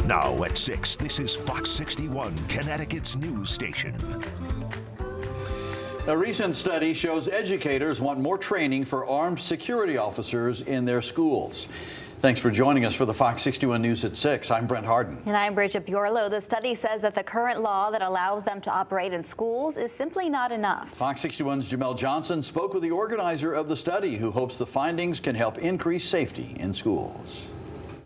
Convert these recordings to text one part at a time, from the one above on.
Now at 6, this is Fox 61, Connecticut's news station. A recent study shows educators want more training for armed security officers in their schools. Thanks for joining us for the Fox 61 News at 6. I'm Brent Harden. And I'm Bridget Bjorlo. The study says that the current law that allows them to operate in schools is simply not enough. Fox 61's Jamel Johnson spoke with the organizer of the study, who hopes the findings can help increase safety in schools.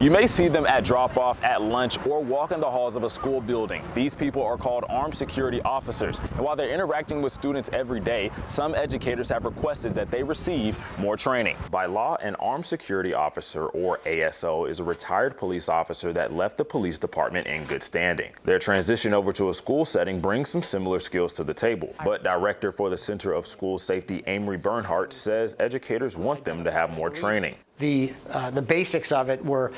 You may see them at drop-off, at lunch, or walk in the halls of a school building. These people are called armed security officers. And while they're interacting with students every day, some educators have requested that they receive more training. By law, an armed security officer, or ASO, is a retired police officer that left the police department in good standing. Their transition over to a school setting brings some similar skills to the table. But director for the Center of School Safety, Amory Bernhardt, says educators want them to have more training. The basics of it were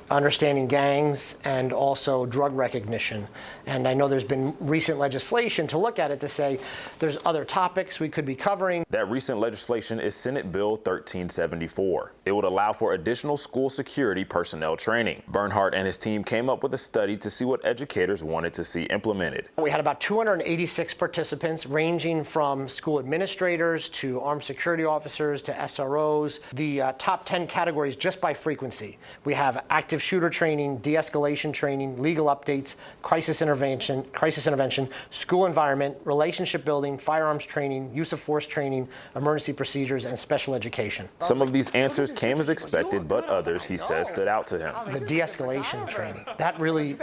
understanding gangs and also drug recognition. And I know there's been recent legislation to look at it to say there's other topics we could be covering. That recent legislation is Senate Bill 1374. It would allow for additional school security personnel training. Bernhardt and his team came up with a study to see what educators wanted to see implemented. We had about 286 participants ranging from school administrators to armed security officers to SROs. The top 10 categories just by frequency. We have active shooter training, de-escalation training, legal updates, crisis intervention, school environment, relationship building, firearms training, use of force training, emergency procedures, and special education. Some of these answers came as expected, but others, he says, stood out to him. The de-escalation training, that really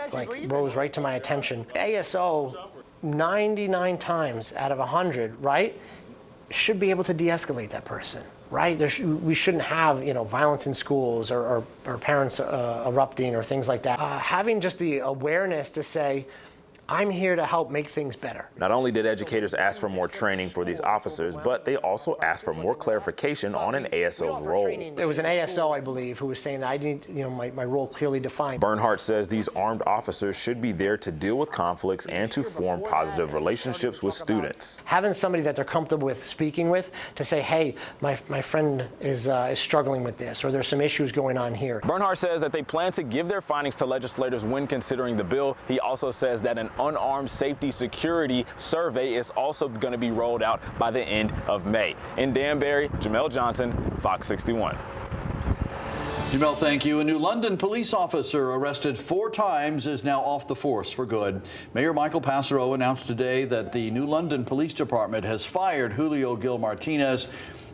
rose right to my attention. ASO, 99 times out of 100, right, should be able to de-escalate that person. Right? We shouldn't have, violence in schools or parents erupting or things like that. Having just the awareness to say, I'm here to help make things better. Not only did educators ask for more training for these officers, but they also asked for more clarification on an ASO's role. There was an ASO, I believe, who was saying that I need, my role clearly defined. Bernhardt says these armed officers should be there to deal with conflicts and to form positive relationships with students. Having somebody that they're comfortable with speaking with to say, hey, my friend is struggling with this, or there's some issues going on here. Bernhardt says that they plan to give their findings to legislators when considering the bill. He also says that an unarmed safety security survey is also going to be rolled out by the end of May. In Danbury, Jamel Johnson, Fox 61. Jamel, thank you. A New London police officer arrested 4 times is now off the force for good. Mayor Michael Passero announced today that the New London Police Department has fired Julio Gil Martinez.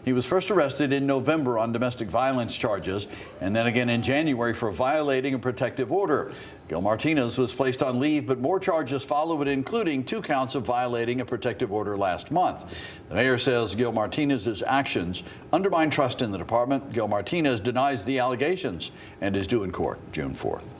He was first arrested in November on domestic violence charges, and then again in January for violating a protective order. Gil Martinez was placed on leave, but more charges followed, including 2 counts of violating a protective order last month. The mayor says Gil Martinez's actions undermine trust in the department. Gil Martinez denies the allegations and is due in court June 4th.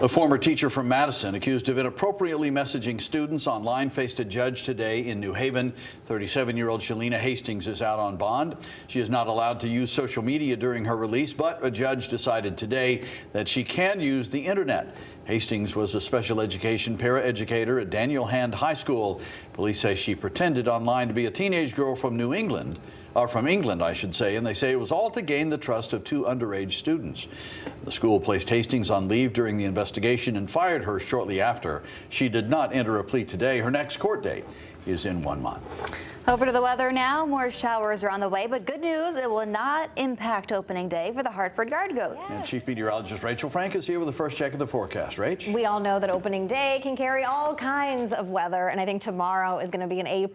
A former teacher from Madison accused of inappropriately messaging students online faced a judge today in New Haven. 37-year-old Shalina Hastings is out on bond. She is not allowed to use social media during her release, but a judge decided today that she can use the internet. Hastings was a special education paraeducator at Daniel Hand High School. Police say she pretended online to be a teenage girl from England, I should say, and they say it was all to gain the trust of 2 underage students. The school placed Hastings on leave during the investigation and fired her shortly after. She did not enter a plea today. Her next court date is in 1 month. Over to the weather now. More showers are on the way, but good news, it will not impact opening day for the Hartford Guard Goats. And Chief Meteorologist Rachel Frank is here with the first check of the forecast. Rach? We all know that opening day can carry all kinds of weather, and I think tomorrow is going to be an A++,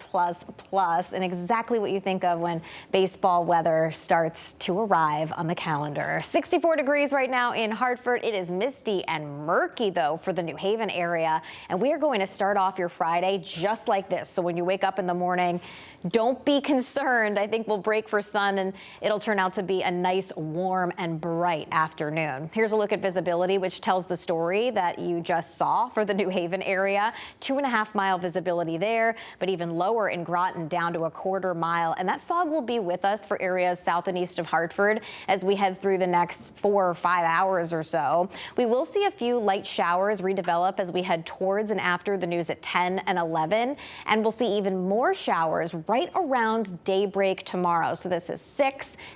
and exactly what you think of when baseball weather starts to arrive on the calendar. 64 degrees right now in Hartford. It is misty and murky, though, for the New Haven area, and we are going to start off your Friday just like this. So when you wake up in the morning, don't be concerned. I think we'll break for sun and it'll turn out to be a nice, warm and bright afternoon. Here's a look at visibility, which tells the story that you just saw for the New Haven area. 2.5 mile visibility there, but even lower in Groton, down to 1/4 mile. And that fog will be with us for areas south and east of Hartford as we head through the next 4 or 5 hours or so. We will see a few light showers redevelop as we head towards and after the news at 10 and 11. And we'll see even more showers temperatures right around daybreak tomorrow. So this is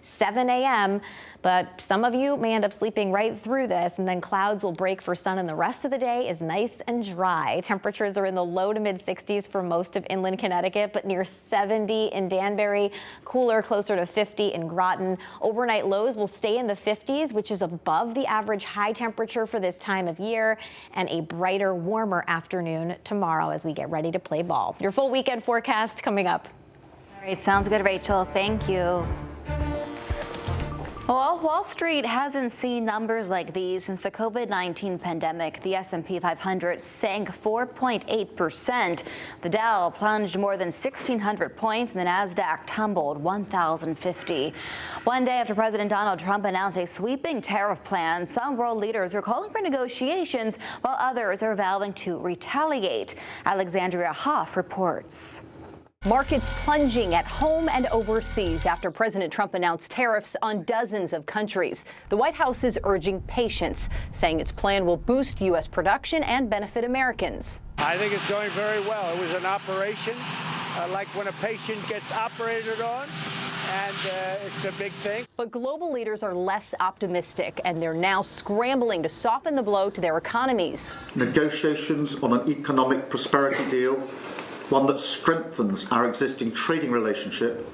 7 a.m. But some of you may end up sleeping right through this, and then clouds will break for sun, and the rest of the day is nice and dry. Temperatures are in the low to mid 60s for most of inland Connecticut, but near 70 in Danbury, cooler closer to 50 in Groton. Overnight lows will stay in the 50s, which is above the average high temperature for this time of year, and a brighter, warmer afternoon tomorrow as we get ready to play ball. Your full weekend forecast coming up. All right, sounds good, Rachel. Thank you. Well, Wall Street hasn't seen numbers like these since the COVID-19 pandemic. The S&P 500 sank 4.8%. The Dow plunged more than 1,600 points, and the Nasdaq tumbled 1,050. One day after President Donald Trump announced a sweeping tariff plan, some world leaders are calling for negotiations, while others are vowing to retaliate. Alexandria Hoff reports. Markets plunging at home and overseas after President Trump announced tariffs on dozens of countries. The White House is urging patience, saying its plan will boost U.S. production and benefit Americans. I think it's going very well. It was an operation like when a patient gets operated on, and it's a big thing. But global leaders are less optimistic, and they're now scrambling to soften the blow to their economies. Negotiations on an economic prosperity deal, one that strengthens our existing trading relationship,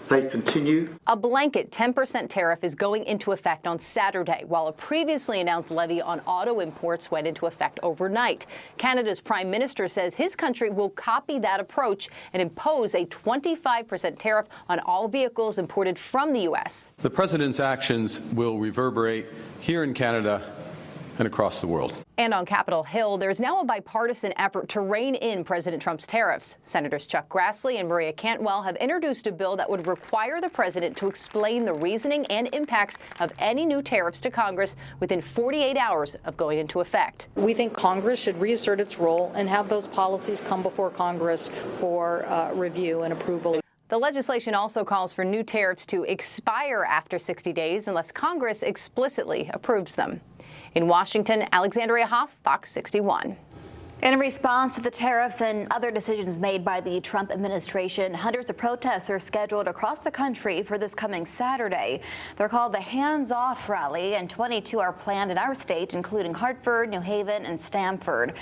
they continue. A blanket 10% tariff is going into effect on Saturday, while a previously announced levy on auto imports went into effect overnight. Canada's Prime Minister says his country will copy that approach and impose a 25% tariff on all vehicles imported from the U.S. The President's actions will reverberate here in Canada and across the world. And on Capitol Hill, there's now a bipartisan effort to rein in President Trump's tariffs. Senators Chuck Grassley and Maria Cantwell have introduced a bill that would require the president to explain the reasoning and impacts of any new tariffs to Congress within 48 hours of going into effect. We think Congress should reassert its role and have those policies come before Congress for review and approval. The legislation also calls for new tariffs to expire after 60 days unless Congress explicitly approves them. In Washington, Alexandria Hoff, Fox 61. In response to the tariffs and other decisions made by the Trump administration, hundreds of protests are scheduled across the country for this coming Saturday. They're called the Hands Off Rally, and 22 are planned in our state, including Hartford, New Haven, and Stamford.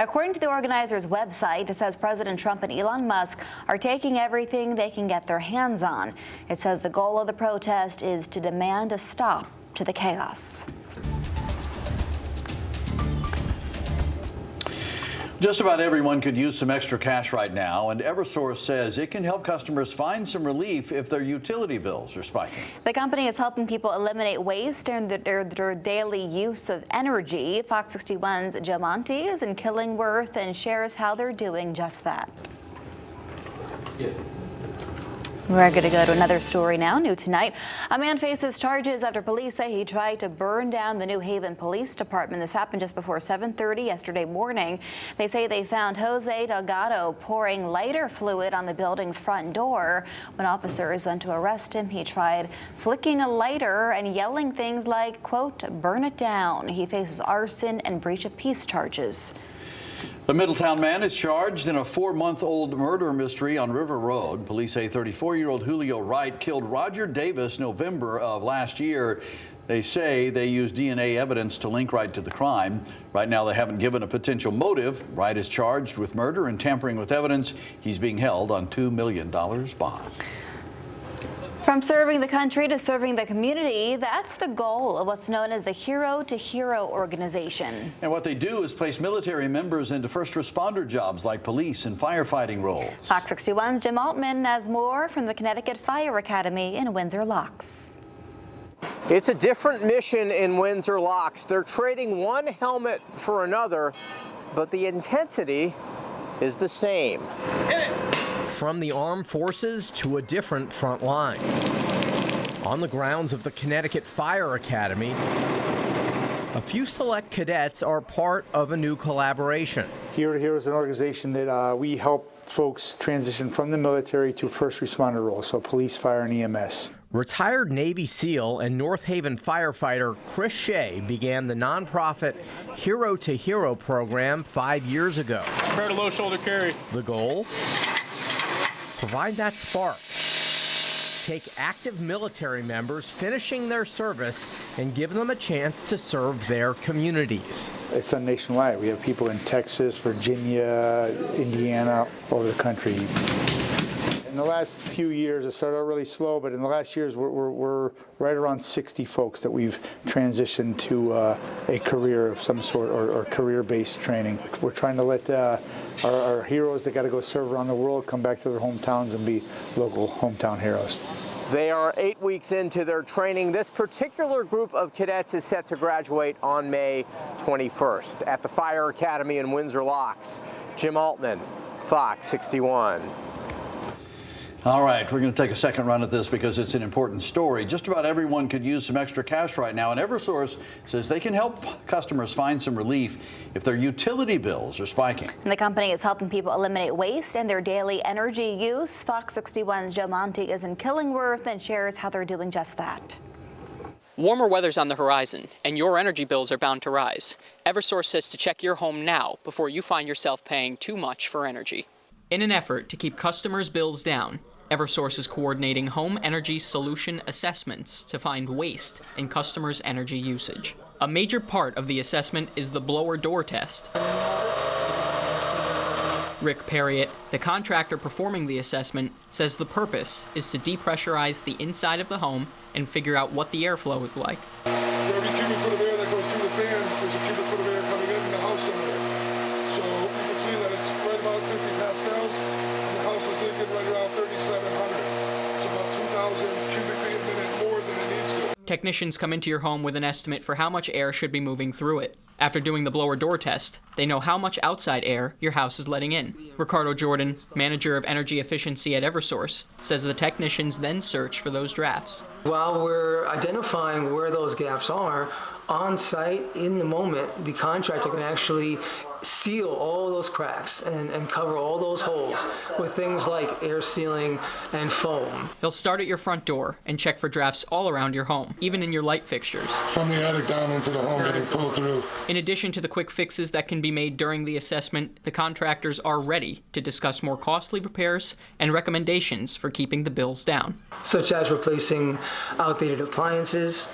According to the organizers' website, it says President Trump and Elon Musk are taking everything they can get their hands on. It says the goal of the protest is to demand a stop to the chaos. Just about everyone could use some extra cash right now, and Eversource says it can help customers find some relief if their utility bills are spiking. The company is helping people eliminate waste and their daily use of energy. Fox 61's Jill Monty is in Killingworth and shares how they're doing just that. We're going to go to another story now, new tonight. A man faces charges after police say he tried to burn down the New Haven Police Department. This happened just before 7:30 yesterday morning. They say they found Jose Delgado pouring lighter fluid on the building's front door. When officers went to arrest him, he tried flicking a lighter and yelling things like, quote, burn it down. He faces arson and breach of peace charges. The Middletown man is charged in a 4-month-old murder mystery on River Road. Police say 34-year-old Julio Wright killed Roger Davis November of last year. They say they used DNA evidence to link Wright to the crime. Right now, they haven't given a potential motive. Wright is charged with murder and tampering with evidence. He's being held on $2 million bond. From serving the country to serving the community, that's the goal of what's known as the Hero to Hero organization. And what they do is place military members into first responder jobs like police and firefighting roles. Fox 61's Jim Altman has more from the Connecticut Fire Academy in Windsor Locks. It's a different mission in Windsor Locks. They're trading one helmet for another, but the intensity is the same. Hit it! From the armed forces to a different front line. On the grounds of the Connecticut Fire Academy, a few select cadets are part of a new collaboration. Hero to Hero is an organization that we help folks transition from the military to first responder roles, so police, fire, and EMS. Retired Navy SEAL and North Haven firefighter Chris Shea began the nonprofit Hero to Hero program 5 years ago. Prepare to low shoulder carry. The goal? provide that spark. Take active military members finishing their service and give them a chance to serve their communities. It's done nationwide. We have people in Texas, Virginia, Indiana, all over the country. In the last few years, it started out really slow, but in the last years, we're right around 60 folks that we've transitioned to a career of some sort or career-based training. We're trying to let our heroes that got to go serve around the world come back to their hometowns and be local hometown heroes. They are 8 weeks into their training. This particular group of cadets is set to graduate on May 21st at the Fire Academy in Windsor Locks. Jim Altman, Fox 61. All right, we're going to take a second run at this because it's an important story. Just about everyone could use some extra cash right now, and Eversource says they can help customers find some relief if their utility bills are spiking. And the company is helping people eliminate waste and their daily energy use. Fox 61's Joe Monty is in Killingworth and shares how they're doing just that. Warmer weather's on the horizon, and your energy bills are bound to rise. Eversource says to check your home now before you find yourself paying too much for energy. In an effort to keep customers' bills down, Eversource is coordinating home energy solution assessments to find waste in customers' energy usage. A major part of the assessment is the blower door test. Rick Perriott, the contractor performing the assessment, says the purpose is to depressurize the inside of the home and figure out what the airflow is like. For every cubic foot of air that goes through the fan, there's a cubic foot of air coming in the house somewhere. So you can see that it's right about 50 pascals, and the house is leaking right around 3,700. It's about 2,000 cubic feet a minute more than it needs to. Technicians come into your home with an estimate for how much air should be moving through it. After doing the blower door test, they know how much outside air your house is letting in. Ricardo Jordan, manager of energy efficiency at Eversource, says the technicians then search for those drafts. While we're identifying where those gaps are, on site, in the moment, the contractor can actually seal all those cracks and cover all those holes with things like air sealing and foam. They'll start at your front door and check for drafts all around your home, even in your light fixtures. From the attic down into the home, getting pulled through. In addition to the quick fixes that can be made during the assessment, the contractors are ready to discuss more costly repairs and recommendations for keeping the bills down. Such as replacing outdated appliances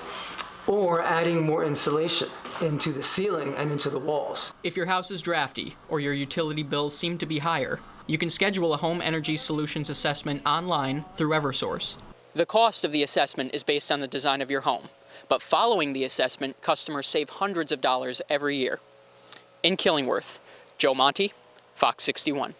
or adding more insulation into the ceiling and into the walls. If your house is drafty or your utility bills seem to be higher, you can schedule a home energy solutions assessment online through Eversource. The cost of the assessment is based on the design of your home, but following the assessment, customers save hundreds of dollars every year. In Killingworth, Joe Monty, Fox 61.